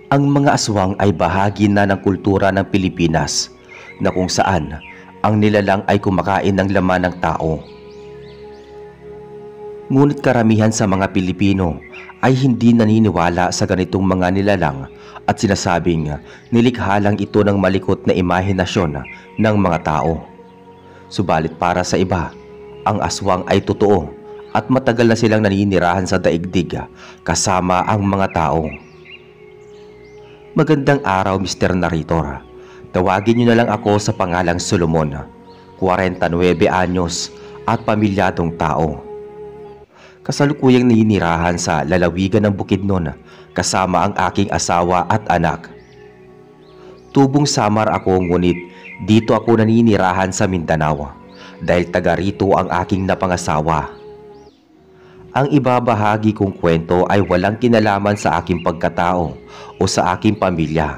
Ang mga aswang ay bahagi na ng kultura ng Pilipinas na kung saan ang nilalang ay kumakain ng laman ng tao. Ngunit karamihan sa mga Pilipino ay hindi naniniwala sa ganitong mga nilalang at sinasabing nilikha lang ito ng malikot na imahinasyon ng mga tao. Subalit para sa iba, ang aswang ay totoo at matagal na silang naninirahan sa daigdig kasama ang mga tao. Magandang araw, Mr. Narrator. Tawagin niyo na lang ako sa pangalang Solomon, 49 anyos at pamilyadong tao. Kasalukuyang naninirahan sa lalawigan ng Bukidnon kasama ang aking asawa at anak. Tubong Samar ako, ngunit dito ako naninirahan sa Mindanao dahil taga rito ang aking napangasawa. Ang ibabahagi kong kwento ay walang kinalaman sa aking pagkatao o sa aking pamilya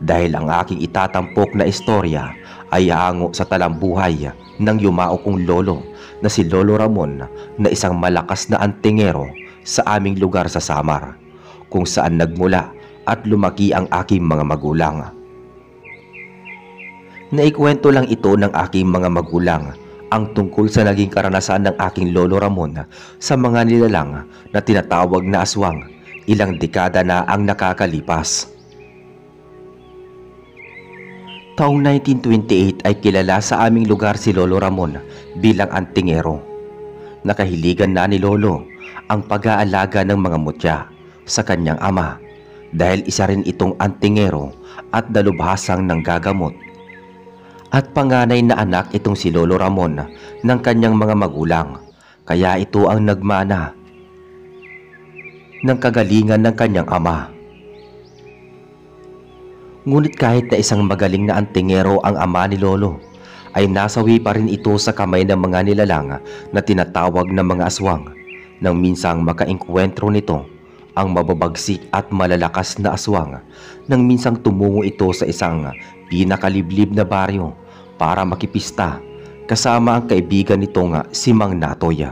dahil ang aking itatampok na istorya ay hango sa talambuhay ng yumao kong lolo na si Lolo Ramon na isang malakas na antingero sa aming lugar sa Samar kung saan nagmula at lumaki ang aking mga magulang. Naikwento lang ito ng aking mga magulang ang tungkol sa naging karanasan ng aking Lolo Ramon sa mga nilalang na tinatawag na aswang ilang dekada na ang nakakalipas. Taong 1928 ay kilala sa aming lugar si Lolo Ramon bilang antingero. Nakahiligan na ni Lolo ang pag-aalaga ng mga mutya sa kanyang ama dahil isa rin itong antingero at dalubhasang nanggagamot. At panganay na anak itong si Lolo Ramon ng kanyang mga magulang, kaya ito ang nagmana ng kagalingan ng kanyang ama. Ngunit kahit na isang magaling na antingero ang ama ni Lolo, ay nasawi pa rin ito sa kamay ng mga nilalang na tinatawag na mga aswang nang minsang makaengkwentro nito ang mababagsik at malalakas na aswang nang minsang tumungo ito sa isang pinakaliblib na baryo para makipista kasama ang kaibigan nitong si Mang Natoy.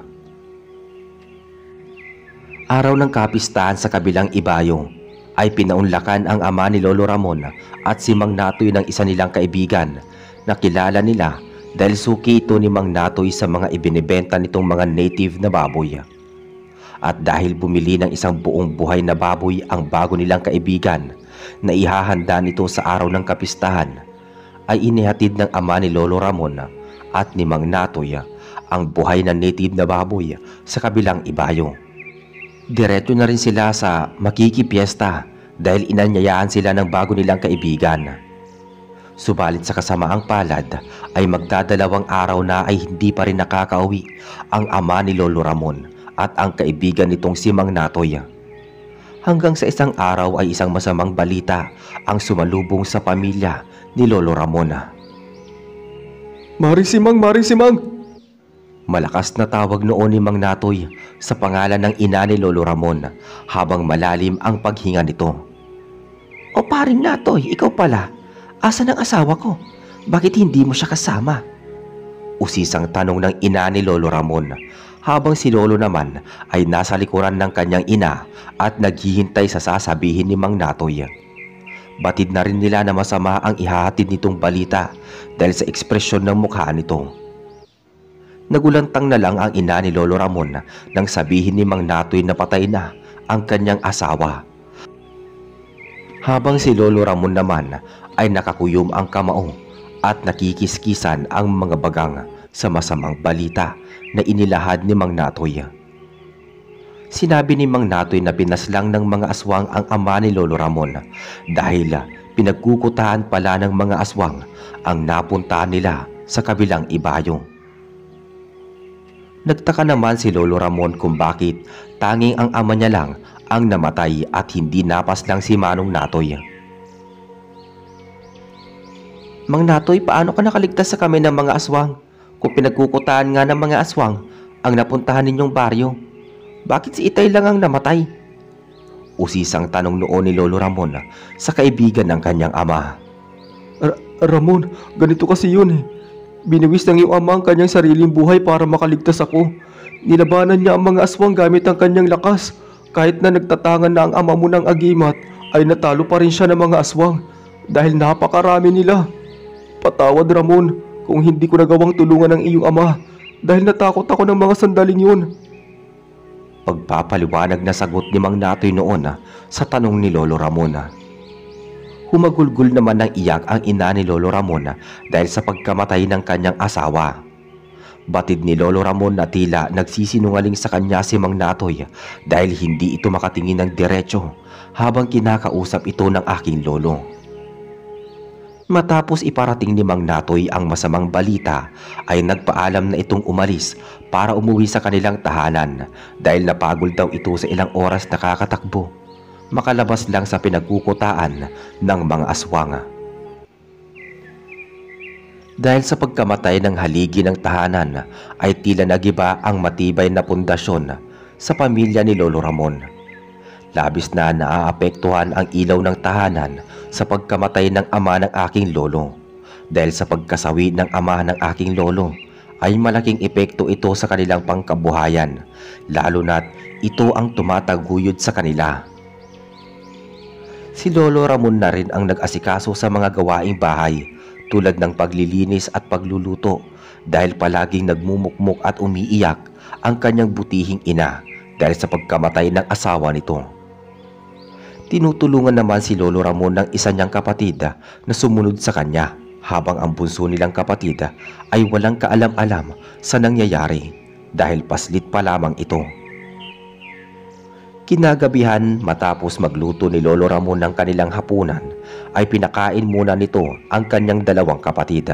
Araw ng kapistahan sa kabilang ibayo ay pinaunlakan ang ama ni Lolo Ramon at si Mang Natoy ng isa nilang kaibigan na kilala nila dahil suki ito ni Mang Natoy sa mga ibinibenta nitong mga native na baboy. At dahil bumili ng isang buong buhay na baboy ang bago nilang kaibigan na ihahanda nito sa araw ng kapistahan, ay inihatid ng ama ni Lolo Ramon at ni Mang Natoy ang buhay na native na baboy sa kabilang ibayo. Diretso na rin sila sa makikipiesta dahil inanyayahan sila ng bago nilang kaibigan. Subalit sa kasamaang palad ay magdadalawang araw na ay hindi pa rin nakakauwi ang ama ni Lolo Ramon at ang kaibigan nitong si Mang Natoy. Hanggang sa isang araw ay isang masamang balita ang sumalubong sa pamilya ni Lolo Ramon. Marisimang! Malakas na tawag noon ni Mang Natoy sa pangalan ng ina ni Lolo Ramon habang malalim ang paghinga nito. O paring Natoy, ikaw pala. Asan ang asawa ko? Bakit hindi mo siya kasama? Usisang tanong ng ina ni Lolo Ramon habang si Lolo naman ay nasa likuran ng kanyang ina at naghihintay sa sasabihin ni Mang Natoy. Batid na rin nila na masama ang ihahatid nitong balita dahil sa ekspresyon ng mukha nito. Nagulantang na lang ang ina ni Lolo Ramon nang sabihin ni Mang Natoy na patay na ang kanyang asawa. Habang si Lolo Ramon naman ay nakakuyom ang kamao at nakikiskisan ang mga bagang sa masamang balita na inilahad ni Mang Natoy. Sinabi ni Mang Natoy na pinaslang ng mga aswang ang ama ni Lolo Ramon dahil pinagkukutahan pala ng mga aswang ang napuntahan nila sa kabilang ibayo. Nagtaka naman si Lolo Ramon kung bakit tanging ang ama niya lang ang namatay at hindi napaslang si Manong Natoy. Mang Natoy, paano ka nakaligtas sa kami ng mga aswang? Kung pinagkukutahan nga ng mga aswang ang napuntahan ninyong baryo, bakit si Itay lang ang namatay? Usisang tanong noon ni Lolo Ramon sa kaibigan ng kanyang ama. Ramon, ganito kasi yun eh. Biniwis ng iyong ama ang kanyang sariling buhay para makaligtas ako. Nilabanan niya ang mga aswang gamit ang kanyang lakas. Kahit na nagtatangan na ang ama mo ng agimat, ay natalo pa rin siya ng mga aswang dahil napakarami nila. Patawad Ramon kung hindi ko nagawang tulungan ng iyong ama dahil natakot ako ng mga sandaling yun. Pagpapaliwanag na sagot ni Mang Natoy noon sa tanong ni Lolo Ramon. Humagulgol naman ng iyak ang ina ni Lolo Ramon dahil sa pagkamatay ng kanyang asawa. Batid ni Lolo Ramon na tila nagsisinungaling sa kanya si Mang Natoy dahil hindi ito makatingin ng diretso habang kinakausap ito ng aking lolo. Matapos iparating ni Mang Natoy ang masamang balita ay nagpaalam na itong umalis para umuwi sa kanilang tahanan dahil napagod daw ito sa ilang oras na kakatakbo, makalabas lang sa pinagkukutaan ng mga aswang. Dahil sa pagkamatay ng haligi ng tahanan ay tila nagiba ang matibay na pundasyon sa pamilya ni Lolo Ramon. Labis na naaapektuhan ang ilaw ng tahanan sa pagkamatay ng ama ng aking lolo. Dahil sa pagkasawi ng ama ng aking lolo ay malaking epekto ito sa kanilang pangkabuhayan, lalo na't ito ang tumataguyod sa kanila. Si Lolo Ramon na rin ang nag-asikaso sa mga gawaing bahay tulad ng paglilinis at pagluluto dahil palaging nagmumukmok at umiiyak ang kanyang butihing ina dahil sa pagkamatay ng asawa nito. Tinutulungan naman si Lolo Ramon ng isa niyang kapatid na sumunod sa kanya habang ang bunso nilang kapatid ay walang kaalam-alam sa nangyayari dahil paslit pa lamang ito. Kinagabihan matapos magluto ni Lolo Ramon ng kanilang hapunan ay pinakain muna nito ang kanyang dalawang kapatid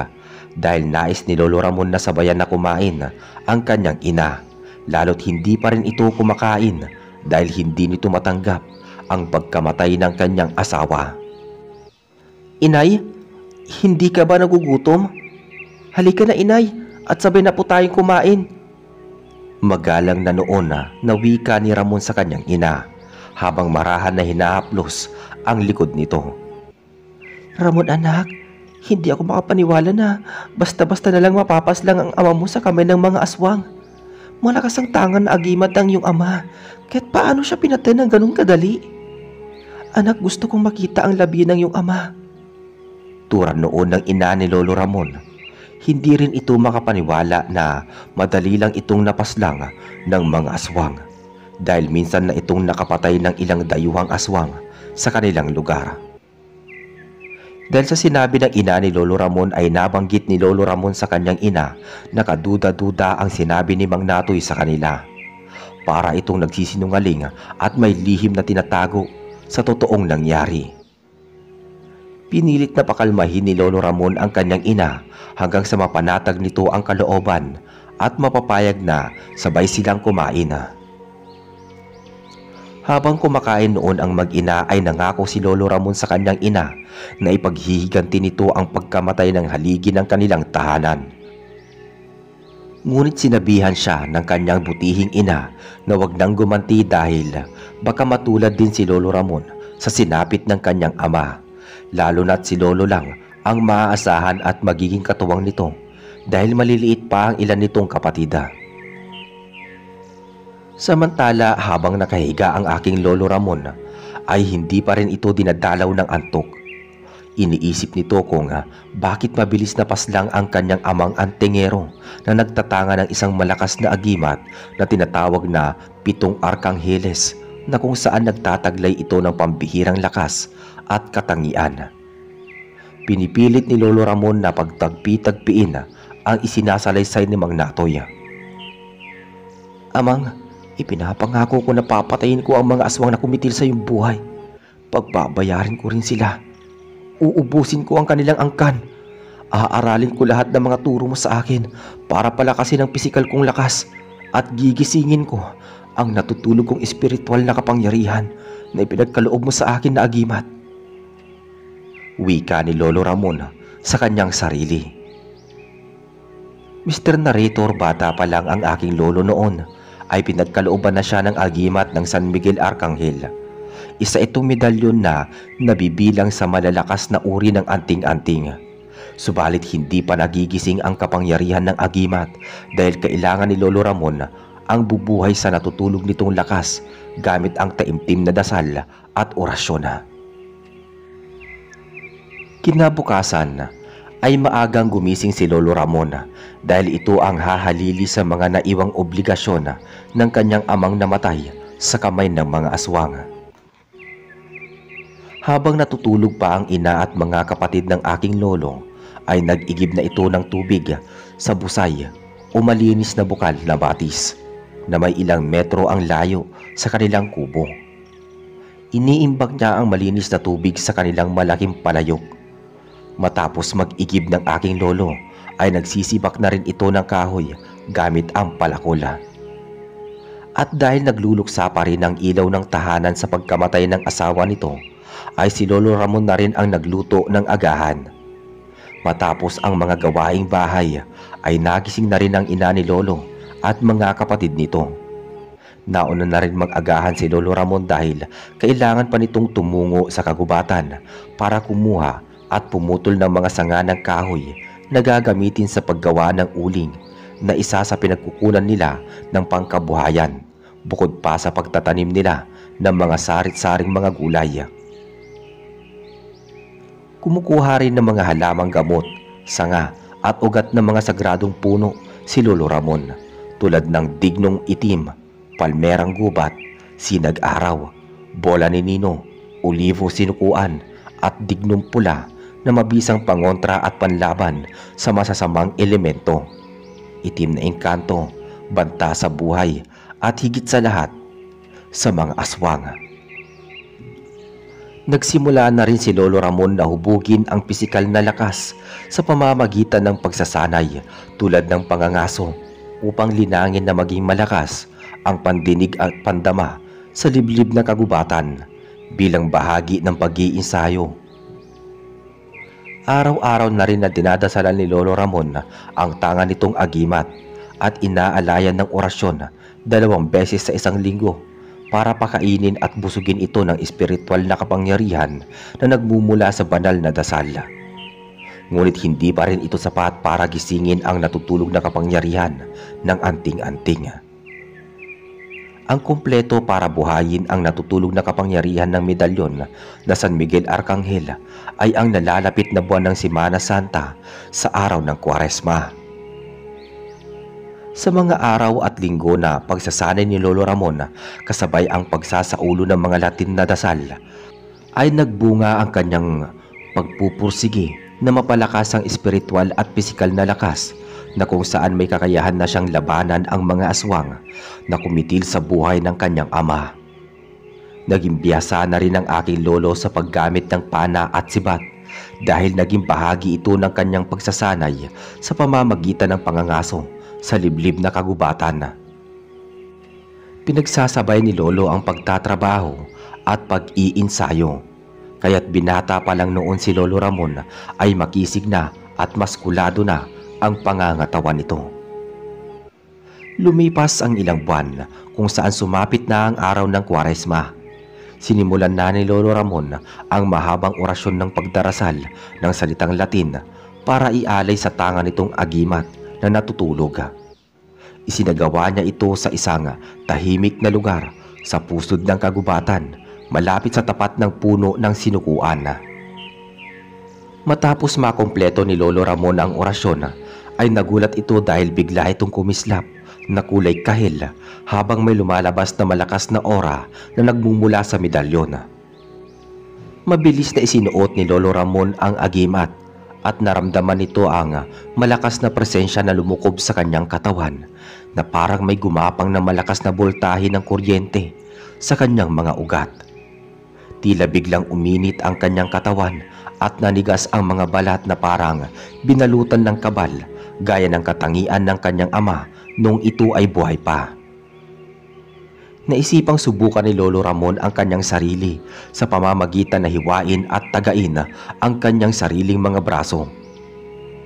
dahil nais ni Lolo Ramon na sabayan na kumain ang kanyang ina, lalo't hindi pa rin ito kumakain dahil hindi nito matanggap ang pagkamatay ng kanyang asawa. "Inay, hindi ka ba nagugutom? Halika na inay at sabay na po tayong kumain." Magalang na noon na wika ni Ramon sa kanyang ina habang marahan na hinahaplos ang likod nito. "Ramon anak, hindi ako makapaniwala na basta-basta na lang mapapaslang ang ama mo sa kamay ng mga aswang. Malakas ang tangan na agimat ang iyong ama, kahit paano siya pinatay ng ganun kadali? Anak, gusto kong makita ang labi ng iyong ama." Turan noon ng ina ni Lolo Ramon. Hindi rin ito makapaniwala na madali lang itong napaslang ng mga aswang dahil minsan na itong nakapatay ng ilang dayuhang aswang sa kanilang lugar. Dahil sa sinabi ng ina ni Lolo Ramon ay nabanggit ni Lolo Ramon sa kanyang ina na kaduda-duda ang sinabi ni Mang Natoy sa kanila. Para itong nagsisinungaling at may lihim na tinatago sa totoong nangyari. Pinilit na pakalmahin ni Lolo Ramon ang kanyang ina hanggang sa mapanatag nito ang kalooban at mapapayag na sabay silang kumain. Habang kumakain noon ang mag-ina ay nangako si Lolo Ramon sa kanyang ina na ipaghihiganti nito ang pagkamatay ng haligi ng kanilang tahanan. Ngunit sinabihan siya ng kanyang butihing ina na wag nang gumanti dahil baka matulad din si Lolo Ramon sa sinapit ng kanyang ama. Lalo na't si Lolo lang ang maaasahan at magiging katuwang nito dahil maliliit pa ang ilan nitong kapatid. Samantala habang nakahiga ang aking Lolo Ramon ay hindi pa rin ito dinadalaw ng antok. Iniisip nito kung bakit mabilis na paslang ang kanyang amang antingero na nagtatanga ng isang malakas na agimat na tinatawag na 7 Arkangheles na kung saan nagtataglay ito ng pambihirang lakas at katangian. Pinipilit ni Lolo Ramon na pagtagpi-tagpiin ang isinasalaysay ni Mang Natoy. "Amang, ipinapangako ko na papatayin ko ang mga aswang na kumitil sa iyong buhay. Pagbabayarin ko rin sila. Uubusin ko ang kanilang angkan. Aaralin ko lahat ng mga turo mo sa akin para palakasin ang pisikal kong lakas at gigisingin ko ang natutulog kong espiritual na kapangyarihan na ipinagkaloob mo sa akin na agimat." Wika ni Lolo Ramon sa kanyang sarili. Mr. Narrator, bata pa lang ang aking lolo noon ay pinagkalooban na siya ng agimat ng San Miguel Arcangel. Isa itong medalyon na nabibilang sa malalakas na uri ng anting-anting. Subalit hindi pa nagigising ang kapangyarihan ng agimat dahil kailangan ni Lolo Ramon ang bubuhay sa natutulog nitong lakas gamit ang taimtim na dasal at orasyon. Kinabukasan ay maagang gumising si Lolo Ramon dahil ito ang hahalili sa mga naiwang obligasyon ng kanyang amang namatay sa kamay ng mga aswang. Habang natutulog pa ang ina at mga kapatid ng aking lolo, ay nag-igib na ito ng tubig sa busay o malinis na bukal na batis na may ilang metro ang layo sa kanilang kubo. Iniimbak niya ang malinis na tubig sa kanilang malaking palayok. Matapos mag-igib ng aking lolo, ay nagsisibak na rin ito ng kahoy gamit ang palakol. At dahil nagluluksa pa rin ang ilaw ng tahanan sa pagkamatay ng asawa nito, ay si Lolo Ramon na rin ang nagluto ng agahan. Matapos ang mga gawaing bahay, ay nagising na rin ang ina ni Lolo at mga kapatid nito. Nauna na rin mag-agahan si Lolo Ramon dahil kailangan pa nitong tumungo sa kagubatan para kumuha at pumutol ng mga sanga ng kahoy na gagamitin sa paggawa ng uling na isa sa pinagkukunan nila ng pangkabuhayan, bukod pa sa pagtatanim nila ng mga sarit-saring mga gulay. Kumukuha rin ng mga halamang gamot, sanga at ugat ng mga sagradong puno si Lolo Ramon, tulad ng dignong itim, palmerang gubat, sinag araw, bola ni Nino, olivo sinukuan at dignong pula na mabisang pangontra at panlaban sa masasamang elemento. Itim na engkanto, banta sa buhay at higit sa lahat, sa mga aswang. Nagsimula na rin si Lolo Ramon na hubugin ang pisikal na lakas sa pamamagitan ng pagsasanay tulad ng pangangaso upang linangin na maging malakas ang pandinig at pandama sa liblib na kagubatan bilang bahagi ng pag-iinsayo. Araw-araw na rin na dinadasalan ni Lolo Ramon ang tanga nitong agimat at inaalayan ng orasyon 2 beses sa isang linggo para pakainin at busugin ito ng espiritual na kapangyarihan na nagmumula sa banal na dasal. Ngunit hindi pa rin ito sapat para gisingin ang natutulog na kapangyarihan ng anting-anting. Ang kumpleto para buhayin ang natutulog na kapangyarihan ng medalyon na San Miguel Arcangel ay ang nalalapit na buwan ng Semana Santa sa araw ng Kwaresma. Sa mga araw at linggo na pagsasanay ni Lolo Ramon kasabay ang pagsasaulo ng mga Latin na dasal, ay nagbunga ang kanyang pagpupursige na mapalakas ang espiritual at pisikal na lakas na kung saan may kakayahan na siyang labanan ang mga aswang na kumitil sa buhay ng kanyang ama. Naging biyasa na rin ang aking lolo sa paggamit ng pana at sibat dahil naging bahagi ito ng kanyang pagsasanay sa pamamagitan ng pangangaso sa liblib na kagubatan. Pinagsasabay ni Lolo ang pagtatrabaho at pag-iinsayo, kaya't binata pa lang noon si Lolo Ramon ay makisig na at maskulado na ang pangangatawan nito. Lumipas ang ilang buwan kung saan sumapit na ang araw ng Kwaresma. Sinimulan na ni Lolo Ramon ang mahabang orasyon ng pagdarasal ng salitang Latin para ialay sa tanga nitong agimat na natutulog. Isinagawa niya ito sa isang tahimik na lugar sa pusod ng kagubatan malapit sa tapat ng puno ng sinukuan. Matapos makompleto ni Lolo Ramon ang orasyon, ay nagulat ito dahil bigla itong kumislap na kulay kahil habang may lumalabas na malakas na aura na nagmumula sa medalyon. Mabilis na isinuot ni Lolo Ramon ang agimat at naramdaman nito ang malakas na presensya na lumukob sa kanyang katawan na parang may gumapang na malakas na boltahe ng kuryente sa kanyang mga ugat. Tila biglang uminit ang kanyang katawan at nanigas ang mga balat na parang binalutan ng kabal gaya ng katangian ng kanyang ama noong ito ay buhay pa. Naisipang subukan ni Lolo Ramon ang kanyang sarili sa pamamagitan na hiwain at tagain ang kanyang sariling mga braso.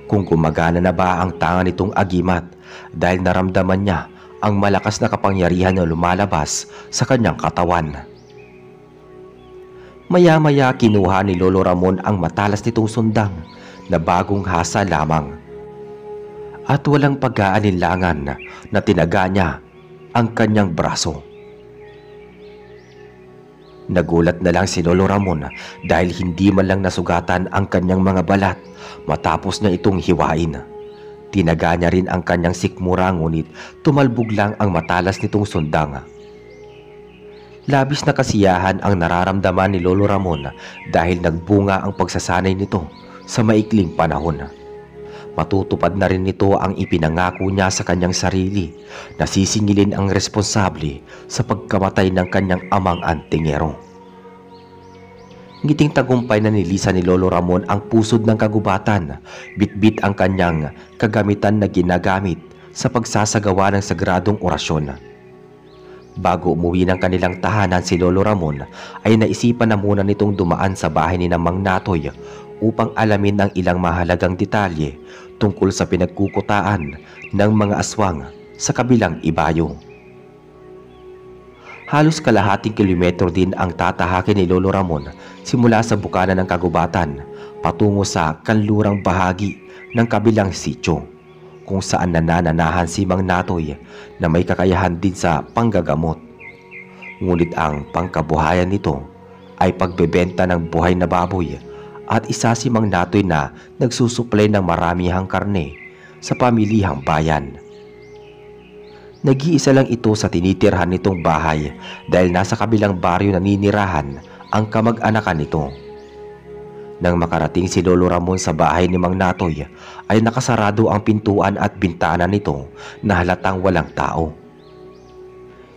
Kung gumagana na ba ang tanga nitong agimat dahil naramdaman niya ang malakas na kapangyarihan na lumalabas sa kanyang katawan. Maya-maya kinuha ni Lolo Ramon ang matalas nitong sundang na bagong hasa lamang at walang pag-aalinlangan na tinaga niya ang kanyang braso. Nagulat na lang si Lolo Ramon dahil hindi man lang nasugatan ang kanyang mga balat matapos niya itong hiwain. Tinaga niya rin ang kanyang sikmura ngunit tumalbog lang ang matalas nitong sundang. Labis na kasiyahan ang nararamdaman ni Lolo Ramon dahil nagbunga ang pagsasanay nito sa maikling panahon. Matutupad na rin nito ang ipinangako niya sa kanyang sarili na sisingilin ang responsable sa pagkamatay ng kanyang amang antingero. Ngiting tagumpay na nilisan ni Lolo Ramon ang pusod ng kagubatan, bitbit ang kanyang kagamitan na ginagamit sa pagsasagawa ng sagradong orasyon. Bago umuwi ng kanilang tahanan si Lolo Ramon ay naisipan na muna nitong dumaan sa bahay ni Mang Natoy upang alamin ang ilang mahalagang detalye tungkol sa pinagkukutaan ng mga aswang sa kabilang ibayo. Halos kalahating kilometro din ang tatahakin ni Lolo Ramon simula sa bukana ng kagubatan patungo sa kanlurang bahagi ng kabilang sityo kung saan nanananahan si Mang Natoy na may kakayahan din sa panggagamot. Ngunit ang pangkabuhayan nito ay pagbebenta ng buhay na baboy at isa si Mang Natoy na nagsusuplay ng maramihang karne sa pamilihang bayan. Nag-iisa lang ito sa tinitirhan nitong bahay dahil nasa kabilang baryo naninirahan ang kamag-anakan nito. Nang makarating si Lolo Ramon sa bahay ni Mang Natoy ay nakasarado ang pintuan at bintana nito na halatang walang tao.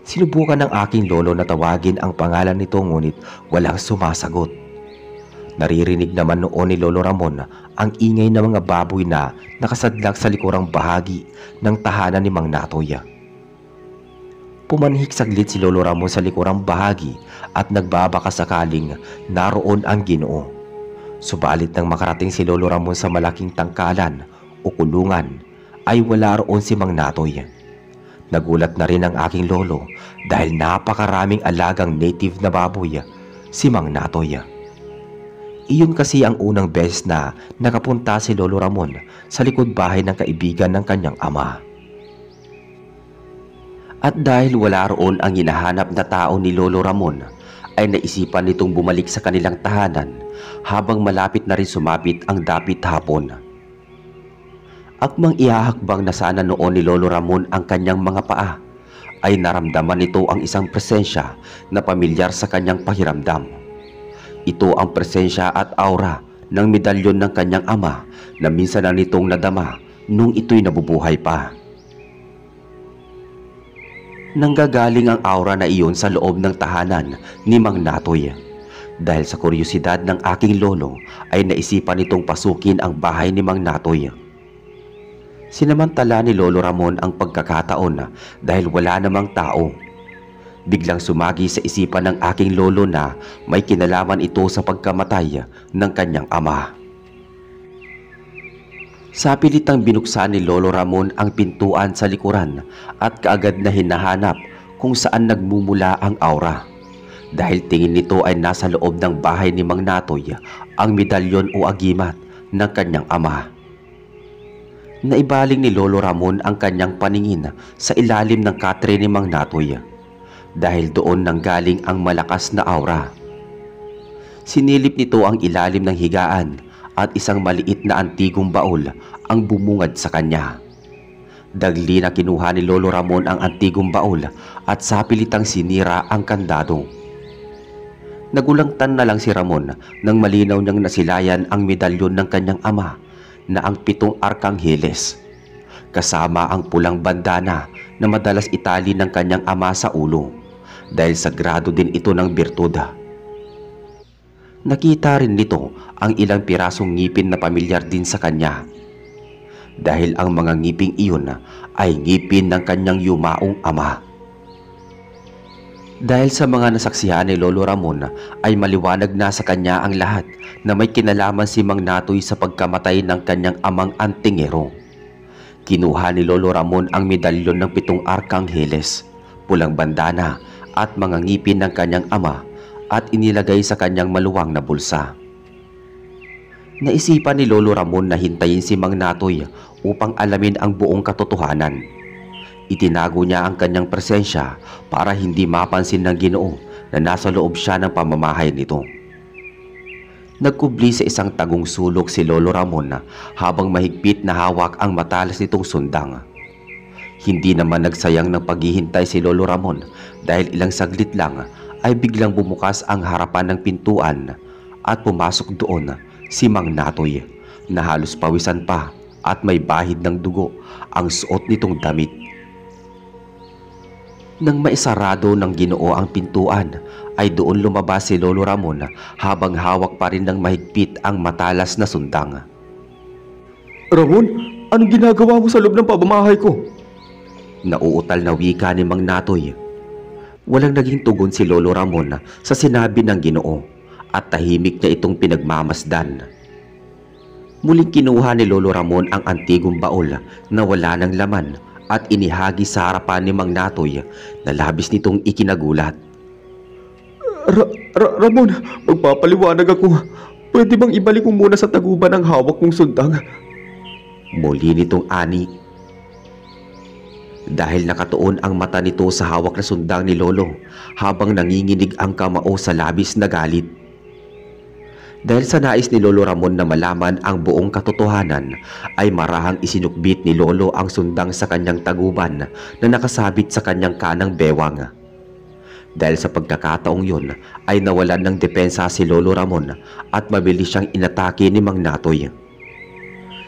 Sinubukan ng aking lolo na tawagin ang pangalan nito ngunit walang sumasagot. Naririnig naman noon ni Lolo Ramon ang ingay ng mga baboy na nakasadlak sa likurang bahagi ng tahanan ni Mang Natoy. Pumanhik saglit si Lolo Ramon sa likurang bahagi at nagbabaka sakaling naroon ang Ginoo. Subalit nang makarating si Lolo Ramon sa malaking tangkalan o kulungan ay wala roon si Mang Natoy. Nagulat na rin ang aking lolo dahil napakaraming alagang native na baboy si Mang Natoy. Iyon kasi ang unang beses na nakapunta si Lolo Ramon sa likod bahay ng kaibigan ng kanyang ama. At dahil wala roon ang hinahanap na tao ni Lolo Ramon, ay naisipan nitong bumalik sa kanilang tahanan habang malapit na rin sumapit ang dapit hapon. Akmang ihahakbang na sana noon ni Lolo Ramon ang kanyang mga paa, ay naramdaman nito ang isang presensya na pamilyar sa kanyang pakiramdam. Ito ang presensya at aura ng medalyon ng kanyang ama na minsan na nitong nadama nung ito'y nabubuhay pa. Nanggagaling ang aura na iyon sa loob ng tahanan ni Mang Natoy. Dahil sa kuryosidad ng aking lolo ay naisipan nitong pasukin ang bahay ni Mang Natoy. Sinamantala ni Lolo Ramon ang pagkakataon dahil wala namang tao. Biglang sumagi sa isipan ng aking lolo na may kinalaman ito sa pagkamatay ng kanyang ama. Sa pilitang binuksan ni Lolo Ramon ang pintuan sa likuran at kaagad na hinahanap kung saan nagmumula ang aura. Dahil tingin nito ay nasa loob ng bahay ni Mang Natoy ang medalyon o agimat ng kanyang ama. Naibaling ni Lolo Ramon ang kanyang paningin sa ilalim ng katre ni Mang Natoy. Dahil doon nanggaling ang malakas na aura. Sinilip nito ang ilalim ng higaan at isang maliit na antigong baul ang bumungad sa kanya. Dagli na kinuha ni Lolo Ramon ang antigong baul at sapilitang sinira ang kandado. Nagulangtan na lang si Ramon nang malinaw niyang nasilayan ang medalyon ng kanyang ama na ang 7 arkangheles, kasama ang pulang bandana na madalas itali ng kanyang ama sa ulo dahil sagrado din ito ng birtud. Nakita rin nito ang ilang pirasong ngipin na pamilyar din sa kanya dahil ang mga ngiping iyon ay ngipin ng kanyang yumaong ama. Dahil sa mga nasaksihan ni Lolo Ramon ay maliwanag na sa kanya ang lahat na may kinalaman si Mang Natoy sa pagkamatay ng kanyang amang antingero. Kinuha ni Lolo Ramon ang medalyon ng 7 arkangheles, pulang bandana at mga ngipin ng kanyang ama at inilagay sa kanyang maluwang na bulsa. Naisipan ni Lolo Ramon na hintayin si Mang Natoy upang alamin ang buong katotohanan. Itinago niya ang kanyang presensya para hindi mapansin ng Ginoo na nasa loob siya ng pamamahay nito. Nagkubli sa isang tagong sulok si Lolo Ramon habang mahigpit na hawak ang matalas nitong sundang. Hindi naman nagsayang ng paghihintay si Lolo Ramon dahil ilang saglit lang ay biglang bumukas ang harapan ng pintuan at pumasok doon si Mang Natoy na halos pawisan pa at may bahid ng dugo ang suot nitong damit. Nang maisarado ng Ginoo ang pintuan ay doon lumabas si Lolo Ramon habang hawak pa rin ng mahigpit ang matalas na sundang. Ramon, anong ginagawa mo sa loob ng pamamahay ko? Nauutal na wika ni Mang Natoy. Walang naging tugon si Lolo Ramon sa sinabi ng Ginoo at tahimik niya itong pinagmamasdan. Muling kinuha ni Lolo Ramon ang antigong baol na wala ng laman at inihagi sa harapan ni Mang Natoy na labis nitong ikinagulat. Ramon, magpapaliwanag ako. Pwede bang ibalik mo muna sa taguban ang hawak mong sundang? Muli nitong ani. Dahil nakatuon ang mata nito sa hawak na sundang ni Lolo habang nanginginig ang kamao sa labis na galit. Dahil sa nais ni Lolo Ramon na malaman ang buong katotohanan ay marahang isinukbit ni Lolo ang sundang sa kanyang taguban na nakasabit sa kanyang kanang bewang. Dahil sa pagkakataong yun ay nawalan ng depensa si Lolo Ramon at mabilis siyang inatake ni Mang Natoy.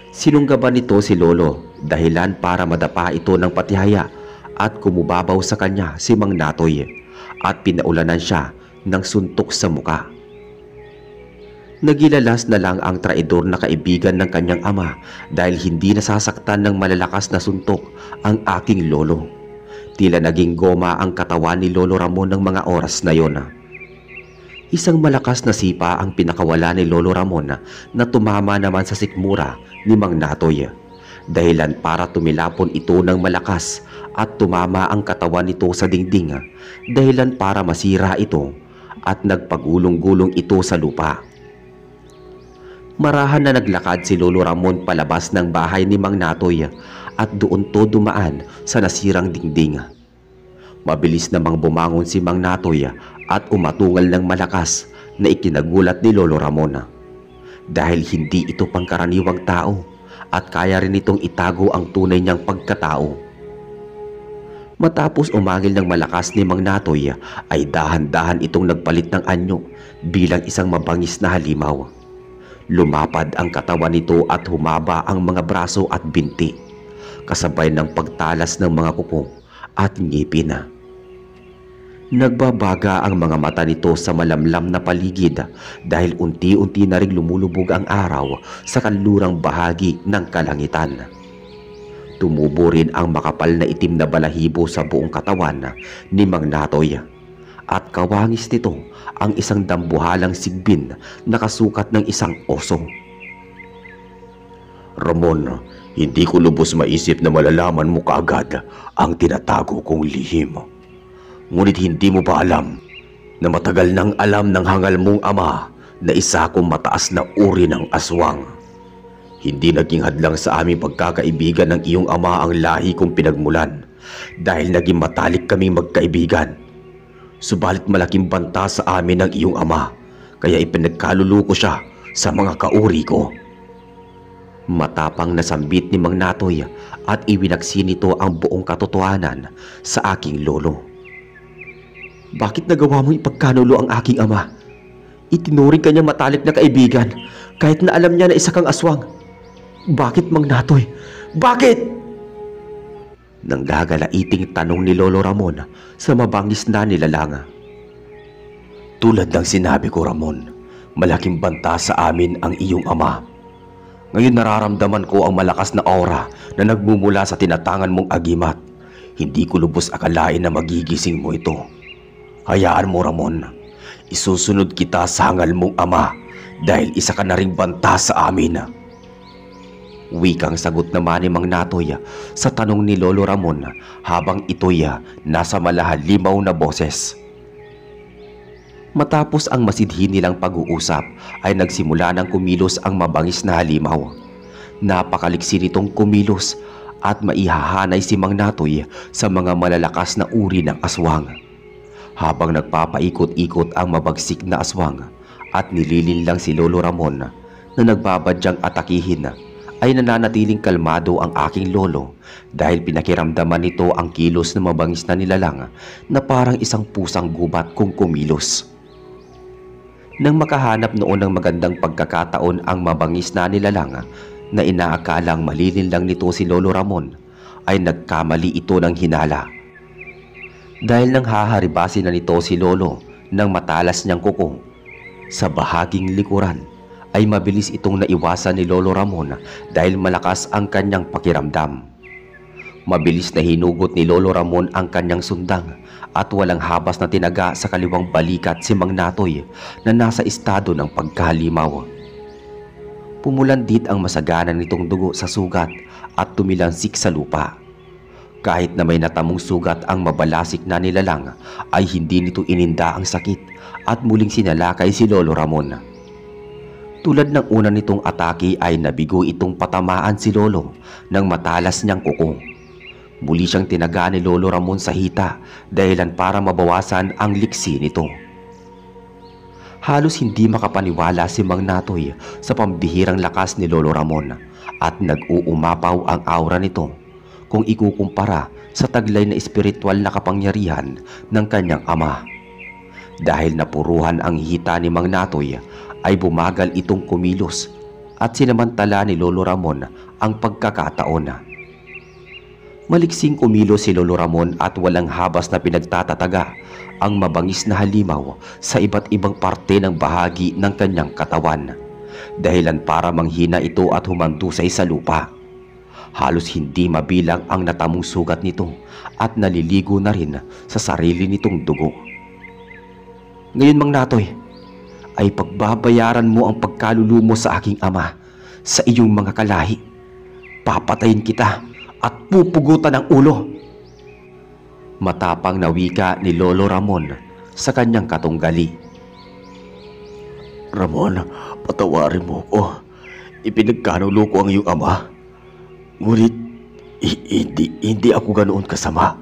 Sinunggaban nito si Lolo dahilan para madapa ito ng patihaya at kumubabaw sa kanya si Mang Natoy at pinaulanan siya ng suntok sa muka. Nagilalas na lang ang traidor na kaibigan ng kanyang ama dahil hindi nasasaktan ng malalakas na suntok ang aking lolo. Tila naging goma ang katawan ni Lolo Ramon ng mga oras na yon. Isang malakas na sipa ang pinakawala ni Lolo Ramon na tumama naman sa sikmura ni Mang Natoy. Dahilan para tumilapon ito ng malakas at tumama ang katawan nito sa dingding. Dahilan para masira ito at nagpagulong-gulong ito sa lupa. Marahan na naglakad si Lolo Ramon palabas ng bahay ni Mang Natoy at doon to dumaan sa nasirang dingding. Mabilis namang bumangon si Mang Natoy at umatungal ng malakas na ikinagulat ni Lolo Ramon. Dahil hindi ito pangkaraniwang tao at kaya rin itong itago ang tunay niyang pagkatao. Matapos umangil ng malakas ni Mang Natoy ay dahan-dahan itong nagpalit ng anyo bilang isang mabangis na halimaw. Lumapad ang katawan nito at humaba ang mga braso at binti, kasabay ng pagtalas ng mga kuko at ngipin. Nagbabaga ang mga mata nito sa malamlam na paligid dahil unti-unti na ring lumulubog ang araw sa kanlurang bahagi ng kalangitan. Tumubo rin ang makapal na itim na balahibo sa buong katawan ni Mang Natoy at kawangis nito ang isang dambuhalang sigbin na kasukat ng isang oso. Ramon, hindi ko lubos maisip na malalaman mo kaagad ang tinatago kong lihim. Ngunit hindi mo ba alam na matagal nang alam ng hangal mong ama na isa akong mataas na uri ng aswang? Hindi naging hadlang sa aming pagkakaibigan ng iyong ama ang lahi kong pinagmulan dahil naging matalik kaming magkaibigan. Subalit malaking banta sa amin ng iyong ama kaya ipinagkaluluko ko siya sa mga kauri ko. Matapang na sambit ni Mang Natoy at iwinaksi nito ang buong katotohanan sa aking lolo. Bakit nagawa mo ipagkanulo ang aking ama? Itinuring kanyang matalik na kaibigan kahit na alam niya na isa kang aswang. Bakit, Mang Natoy? Bakit? Nanggagalaiting tanong ni Lolo Ramon sa mabangis na nilalang. Tulad ng sinabi ko, Ramon, malaking banta sa amin ang iyong ama. Ngayon nararamdaman ko ang malakas na aura na nagmumula sa tinatangan mong agimat. Hindi ko lubos akalain na magigising mo ito. Hayaan mo, Ramon. Isusunod kita sa hangal mong ama dahil isa ka na ring banta sa amin. Wikang sagot naman ni Mang Natoy sa tanong ni Lolo Ramon habang ito'y nasa malahalimaw na boses. Matapos ang masidhi nilang pag-uusap ay nagsimula ng kumilos ang mabangis na halimaw. Napakaliksi nitong kumilos at maihahanay si Mang Natoy sa mga malalakas na uri ng aswang. Habang nagpapaikot-ikot ang mabagsik na aswang at nililinlang si Lolo Ramon na nagbabadyang atakihin, ay nananatiling kalmado ang aking lolo dahil pinakiramdaman nito ang kilos ng mabangis na nilalang na parang isang pusang gubat kung kumilos. Nang makahanap noon ng magandang pagkakataon ang mabangis na nilalang na inaakalang malilinlang nito si Lolo Ramon, ay nagkamali ito ng hinala. Dahil nang haharibasin na nito si Lolo ng matalas niyang kuko, sa bahaging likuran ay mabilis itong naiwasan ni Lolo Ramon dahil malakas ang kanyang pakiramdam. Mabilis na hinugot ni Lolo Ramon ang kanyang sundang at walang habas na tinaga sa kaliwang balikat si Mang Natoy na nasa estado ng pagkahalimaw. Pumulandit ang masagana nitong dugo sa sugat at tumilansik sa lupa. Kahit na may natamong sugat ang mabalasik na nilalang, ay hindi nito ininda ang sakit at muling sinalakay si Lolo Ramon. Tulad ng una nitong atake ay nabigo itong patamaan si Lolo ng matalas niyang kuko. Muli siyang tinaga ni Lolo Ramon sa hita dahilan para mabawasan ang liksi nito. Halos hindi makapaniwala si Mang Natoy sa pambihirang lakas ni Lolo Ramon at nag-uumapaw ang aura nito kung ikukumpara sa taglay na espiritual na kapangyarihan ng kanyang ama. Dahil napuruhan ang hita ni Mang Natoy, ay bumagal itong kumilos at sinamantala ni Lolo Ramon ang pagkakataon. Maliksing kumilos si Lolo Ramon at walang habas na pinagtatataga ang mabangis na halimaw sa iba't ibang parte ng bahagi ng kanyang katawan, dahilan para manghina ito at humandusay sa lupa. Halos hindi mabilang ang natamong sugat nito at naliligo na rin sa sarili nitong dugo. Ngayon, Mang Natoy, ay pagbabayaran mo ang pagkalulumo sa aking ama sa iyong mga kalahi. Papatayin kita at pupugutan ang ulo. Matapang na wika ni Lolo Ramon sa kanyang katunggali. Ramon, patawarin mo ko. Ipinagkanulo ko ang iyong ama. Ngunit hindi ako ganoon kasama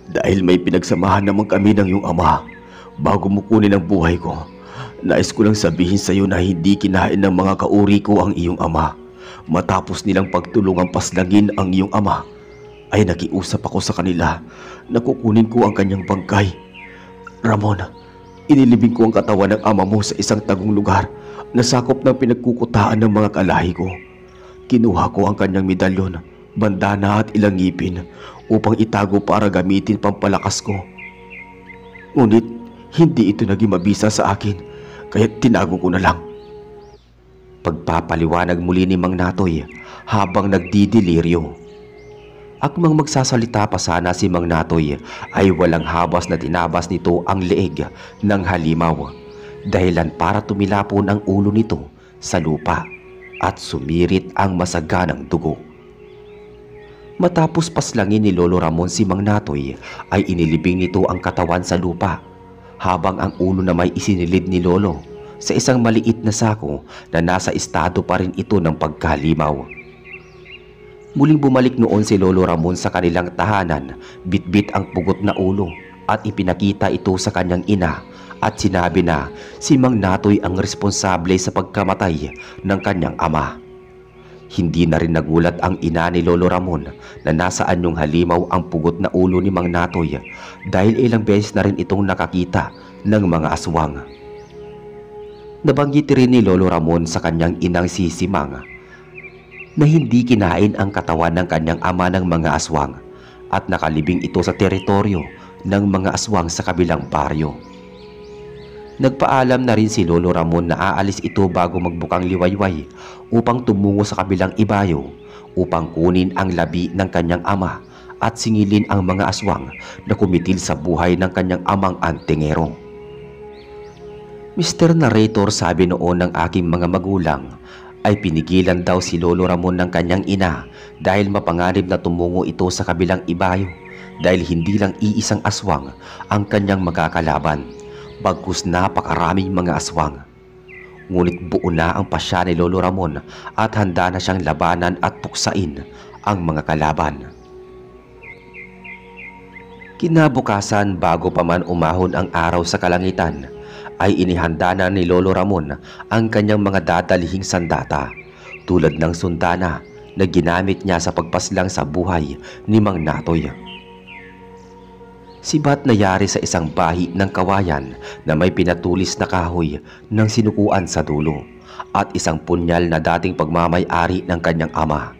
dahil may pinagsamahan naman kami ng iyong ama bago mo kunin ang buhay ko. Nais ko lang sabihin sa iyo na hindi kinain ng mga kauri ko ang iyong ama. Matapos nilang pagtulungang paslangin ang iyong ama, ay nakiusap ako sa kanila na kukunin ko ang kanyang bangkay. Ramon, inilibing ko ang katawan ng ama mo sa isang tagong lugar na sakop ng pinagkukutaan ng mga kalahi ko. Kinuha ko ang kanyang medalyon, bandana at ilang ngipin upang itago para gamitin pampalakas ko. Ngunit hindi ito naging mabisa sa akin, kaya tinago ko na lang. Pagpapaliwanag muli ni Mang Natoy habang nagdidiliryo. Akmang magsasalita pa sana si Mang Natoy ay walang habas na tinabas nito ang leeg ng halimaw, dahilan para tumilapon ang ulo nito sa lupa at sumirit ang masaganang dugo. Matapos paslangin ni Lolo Ramon si Mang Natoy, ay inilibing nito ang katawan sa lupa, habang ang ulo na may isinilid ni Lolo sa isang maliit na sako na nasa estado pa rin ito ng pagkalimaw. Muling bumalik noon si Lolo Ramon sa kanilang tahanan, bitbit ang pugot na ulo at ipinakita ito sa kanyang ina at sinabi na si Mang Natoy ang responsable sa pagkamatay ng kanyang ama. Hindi na rin nagulat ang ina ni Lolo Ramon na nasaan yung halimaw ang pugot na ulo ni Mang Natoy dahil ilang beses na rin itong nakakita ng mga aswang. Nabanggit rin ni Lolo Ramon sa kanyang inang si Simang na hindi kinain ang katawan ng kanyang ama ng mga aswang at nakalibing ito sa teritoryo ng mga aswang sa kabilang baryo. Nagpaalam na rin si Lolo Ramon na aalis ito bago magbukang liwayway upang tumungo sa kabilang ibayo upang kunin ang labi ng kanyang ama at singilin ang mga aswang na kumitil sa buhay ng kanyang amang antingero. Mr. Narrator, sabi noon ng aking mga magulang, ay pinigilan daw si Lolo Ramon ng kanyang ina dahil mapanganib na tumungo ito sa kabilang ibayo dahil hindi lang iisang aswang ang kanyang magkakalaban, bagkus napakaraming mga aswang. Ngunit buo na ang pasya ni Lolo Ramon at handa na siyang labanan at puksain ang mga kalaban. Kinabukasan, bago pa man umahon ang araw sa kalangitan, ay inihanda na ni Lolo Ramon ang kanyang mga dadalihing sandata, tulad ng sundana na ginamit niya sa pagpaslang sa buhay ni Mang Natoy. Sibat na yari sa isang bahi ng kawayan na may pinatulis na kahoy ng sinukuan sa dulo at isang punyal na dating pagmamay-ari ng kanyang ama.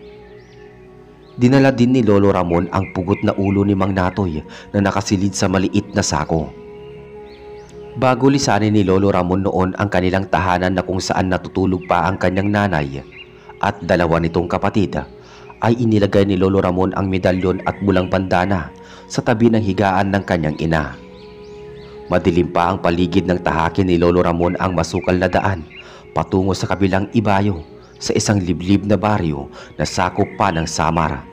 Dinala din ni Lolo Ramon ang pugot na ulo ni Mang Natoy na nakasilid sa maliit na sako. Bago lisanin ni Lolo Ramon noon ang kanilang tahanan na kung saan natutulog pa ang kanyang nanay at dalawa nitong kapatid, ay inilagay ni Lolo Ramon ang medalyon at bulang bandana sa tabi ng higaan ng kanyang ina. Madilim pa ang paligid ng tahakin ni Lolo Ramon ang masukal na daan patungo sa kabilang ibayo sa isang liblib na baryo na sakop pa ng Samar.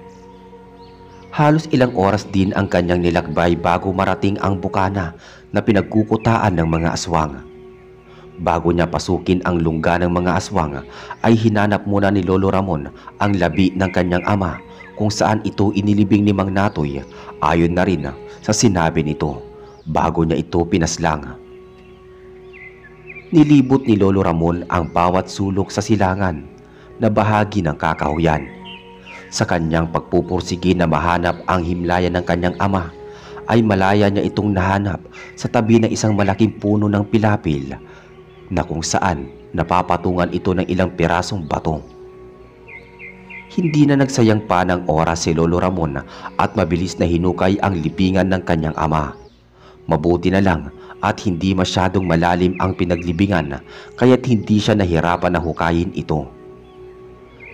Halos ilang oras din ang kanyang nilakbay bago marating ang bukana na pinagkukutaan ng mga aswang. Bago niya pasukin ang lungga ng mga aswang, ay hinanap muna ni Lolo Ramon ang labi ng kanyang ama kung saan ito inilibing ni Mang Natoy ayon na rin sa sinabi nito bago niya ito pinaslang. Nilibot ni Lolo Ramon ang bawat sulok sa silangan na bahagi ng kakahuyan. Sa kanyang pagpupursige na mahanap ang himlayan ng kanyang ama, ay malaya niya itong nahanap sa tabi ng isang malaking puno ng pilapil na kung saan napapatungan ito ng ilang pirasong bato. Hindi na nagsayang pa ng oras si Lolo Ramon at mabilis na hinukay ang libingan ng kanyang ama. Mabuti na lang at hindi masyadong malalim ang pinaglibingan kaya't hindi siya nahirapan na hukayin ito.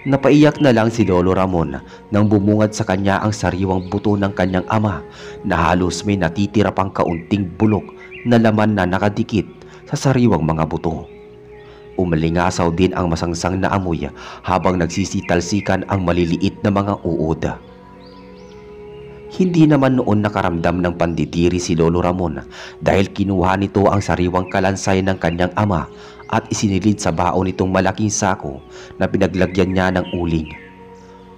Napaiyak na lang si Lolo Ramon nang bumungad sa kanya ang sariwang buto ng kanyang ama na halos may natitira pang kaunting bulok na laman na nakadikit sa sariwang mga buto. Umalingasaw din ang masangsang na amoy habang nagsisitalsikan ang maliliit na mga uod. Hindi naman noon nakaramdam ng pandidiri si Lolo Ramon dahil kinuha nito ang sariwang kalansay ng kanyang ama at isinilid sa baon nitong malaking sako na pinaglagyan niya ng uling.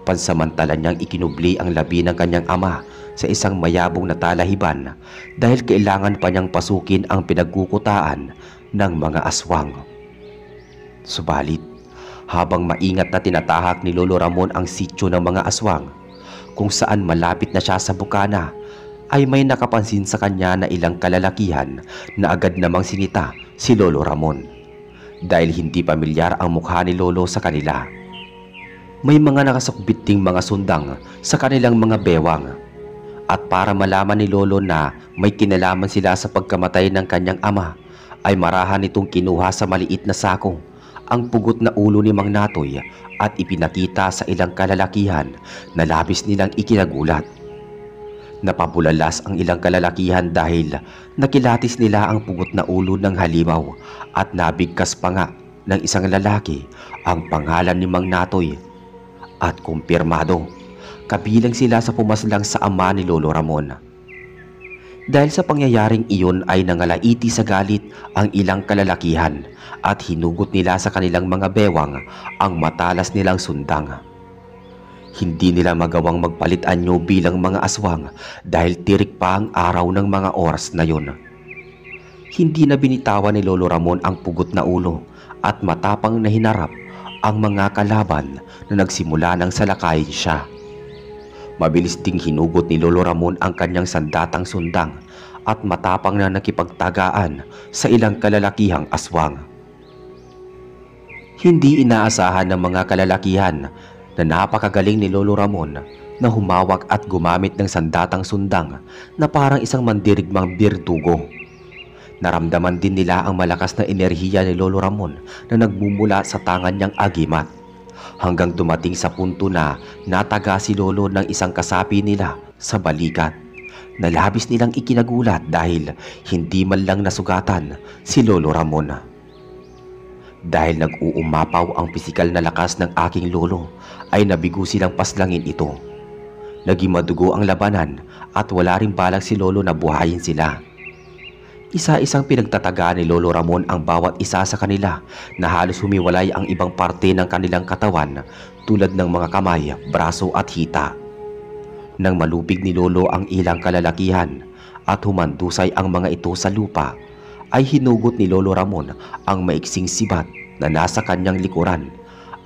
Pansamantala niyang ikinubli ang labi ng kanyang ama sa isang mayabong na talahiban dahil kailangan pa niyang pasukin ang pinagkukutaan ng mga aswang. Subalit, habang maingat na tinatahak ni Lolo Ramon ang sityo ng mga aswang, kung saan malapit na siya sa bukana, ay may nakapansin sa kanya na ilang kalalakihan na agad namang sinita si Lolo Ramon. Dahil hindi pamilyar ang mukha ni Lolo sa kanila. May mga nakasukbit ding mga sundang sa kanilang mga bewang. At para malaman ni Lolo na may kinalaman sila sa pagkamatay ng kanyang ama, ay marahan nitong kinuha sa maliit na sako ang pugot na ulo ni Mang Natoy at ipinakita sa ilang kalalakihan na labis nilang ikinagulat. Napabulalas ang ilang kalalakihan dahil nakilatis nila ang pugot na ulo ng halimaw at nabigkas pa nga ng isang lalaki ang pangalan ni Mang Natoy. At kumpirmado, kabilang sila sa pumaslang sa ama ni Lolo Ramon. Dahil sa pangyayaring iyon ay nangalaiti sa galit ang ilang kalalakihan at hinugot nila sa kanilang mga bewang ang matalas nilang sundang. Hindi nila magawang magpalit anyo bilang mga aswang dahil tirik pa ang araw ng mga oras na yon. Hindi na binitawan ni Lolo Ramon ang pugot na ulo at matapang na hinarap ang mga kalaban na nagsimula ng salakayin siya. Mabilis ding hinugot ni Lolo Ramon ang kanyang sandatang sundang at matapang na nakipagtagaan sa ilang kalalakihang aswang. Hindi inaasahan ng mga kalalakihan na napakagaling ni Lolo Ramon na humawak at gumamit ng sandatang sundang na parang isang mandirigmang birdugo. Naramdaman din nila ang malakas na enerhiya ni Lolo Ramon na nagmumula sa tangan niyang agimat hanggang dumating sa punto na nataga si Lolo ng isang kasapi nila sa balikat na labis nilang ikinagulat dahil hindi man lang nasugatan si Lolo Ramon. Dahil nag-uumapaw ang pisikal na lakas ng aking lolo ay nabigo silang paslangin ito. Naging madugo ang labanan at wala ring balak si Lolo na buhayin sila. Isa-isang pinagtataga ni Lolo Ramon ang bawat isa sa kanila na halos humiwalay ang ibang parte ng kanilang katawan tulad ng mga kamay, braso at hita. Nang malupig ni Lolo ang ilang kalalakihan at humandusay ang mga ito sa lupa, ay hinugot ni Lolo Ramon ang maiksing sibat na nasa kanyang likuran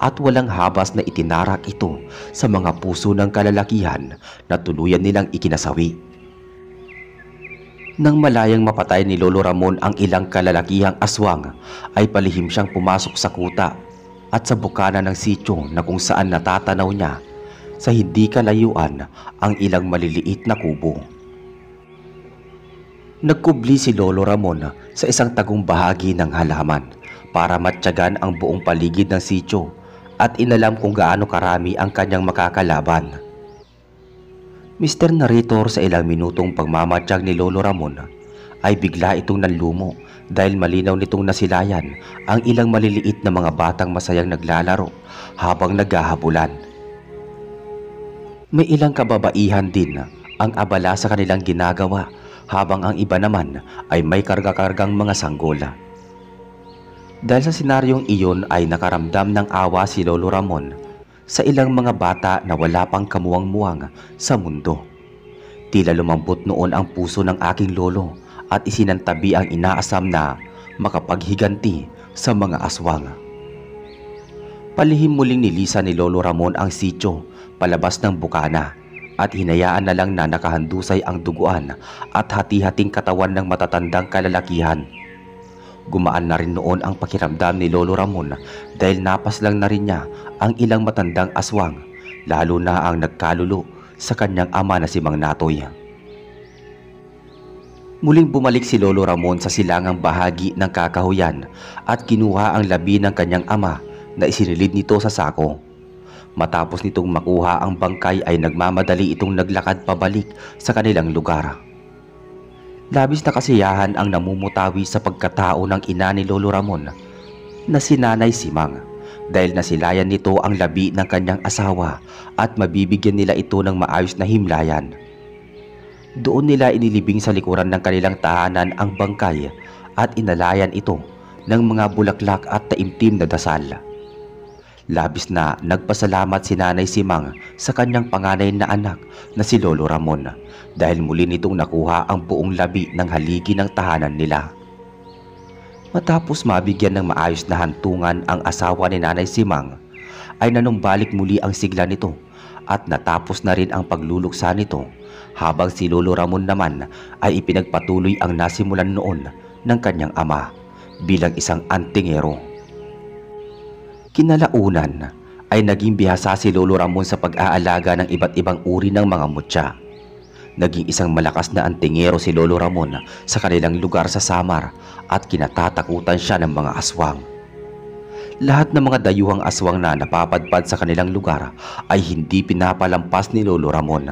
at walang habas na itinarak ito sa mga puso ng kalalakihan na tuluyan nilang ikinasawi. Nang malayang mapatay ni Lolo Ramon ang ilang kalalakihang aswang, ay palihim siyang pumasok sa kuta at sa bukana ng sityo na kung saan natatanaw niya sa hindi kalayuan ang ilang maliliit na kubo. Nagkubli si Lolo Ramon sa isang tagong bahagi ng halaman para matyagan ang buong paligid ng sityo at inalam kung gaano karami ang kanyang makakalaban. Mr. Narrator, sa ilang minutong pagmamatiyag ni Lolo Ramon ay bigla itong nanlumo dahil malinaw nitong nasilayan ang ilang maliliit na mga batang masayang naglalaro habang naghahabulan. May ilang kababaihan din ang abala sa kanilang ginagawa habang ang iba naman ay may karga-kargang mga sanggola. Dahil sa senaryong iyon ay nakaramdam ng awa si Lolo Ramon sa ilang mga bata na wala pang kamuwang-muwang sa mundo. Tila lumambot noon ang puso ng aking lolo at isinantabi ang inaasam na makapaghiganti sa mga aswang. Palihim muling nilisan ni Lolo Ramon ang sityo palabas ng bukana at hinayaan na lang na nakahandusay ang duguan at hati-hating katawan ng matatandang kalalakihan. Gumaan na rin noon ang pakiramdam ni Lolo Ramon dahil napaslang na rin niya ang ilang matandang aswang, lalo na ang nagkalulo sa kanyang ama na si Mang Natoy. Muling bumalik si Lolo Ramon sa silangang bahagi ng kakahuyan at kinuha ang labi ng kanyang ama na isinilid nito sa sako. Matapos nitong makuha ang bangkay ay nagmamadali itong naglakad pabalik sa kanilang lugar. Labis na kasiyahan ang namumutawi sa pagkatao ng ina ni Lolo Ramon na si Nanay Simang dahil nasilayan nito ang labi ng kanyang asawa at mabibigyan nila ito ng maayos na himlayan. Doon nila inilibing sa likuran ng kanilang tahanan ang bangkay at inalayan ito ng mga bulaklak at taimtim na dasal. Labis na nagpasalamat si Nanay Simang sa kanyang panganay na anak na si Lolo Ramon dahil muli nitong nakuha ang buong labi ng haligi ng tahanan nila. Matapos mabigyan ng maayos na hantungan ang asawa ni Nanay Simang, ay nanumbalik muli ang sigla nito at natapos na rin ang pagluluksa nito habang si Lolo Ramon naman ay ipinagpatuloy ang nasimulan noon ng kanyang ama bilang isang antingero. Kinalaunan ay naging bihasa si Lolo Ramon sa pag-aalaga ng iba't ibang uri ng mga mutya. Naging isang malakas na antingero si Lolo Ramon sa kanilang lugar sa Samar at kinatatakutan siya ng mga aswang. Lahat ng mga dayuhang aswang na napapadpad sa kanilang lugar ay hindi pinapalampas ni Lolo Ramon.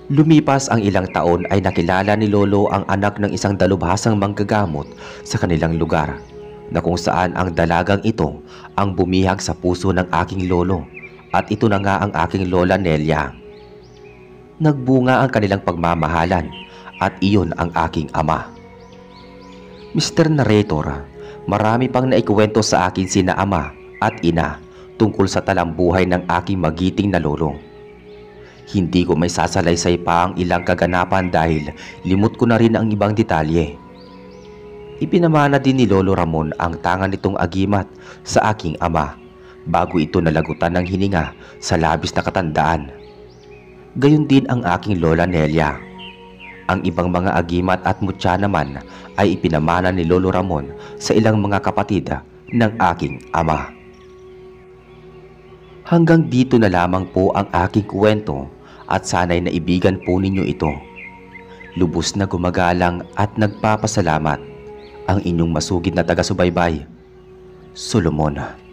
Lumipas ang ilang taon ay nakilala ni Lolo ang anak ng isang dalubhasang manggagamot sa kanilang lugar, na kung saan ang dalagang ito ang bumihag sa puso ng aking lolo at ito na nga ang aking lola Nelia. Nagbunga ang kanilang pagmamahalan at iyon ang aking ama. Mr. Narrator, marami pang naikwento sa akin sina ama at ina tungkol sa talambuhay ng aking magiting na lolo. Hindi ko may sasalaysay pa ang ilang kaganapan dahil limot ko na rin ang ibang detalye. Ipinamana din ni Lolo Ramon ang tangan nitong agimat sa aking ama bago ito nalagutan ng hininga sa labis na katandaan. Gayon din ang aking lola Nelia. Ang ibang mga agimat at mutya naman ay ipinamana ni Lolo Ramon sa ilang mga kapatid ng aking ama. Hanggang dito na lamang po ang aking kwento at sana'y naibigan po ninyo ito. Lubos na gumagalang at nagpapasalamat ang inyong masugid na taga-subaybay, Solomon.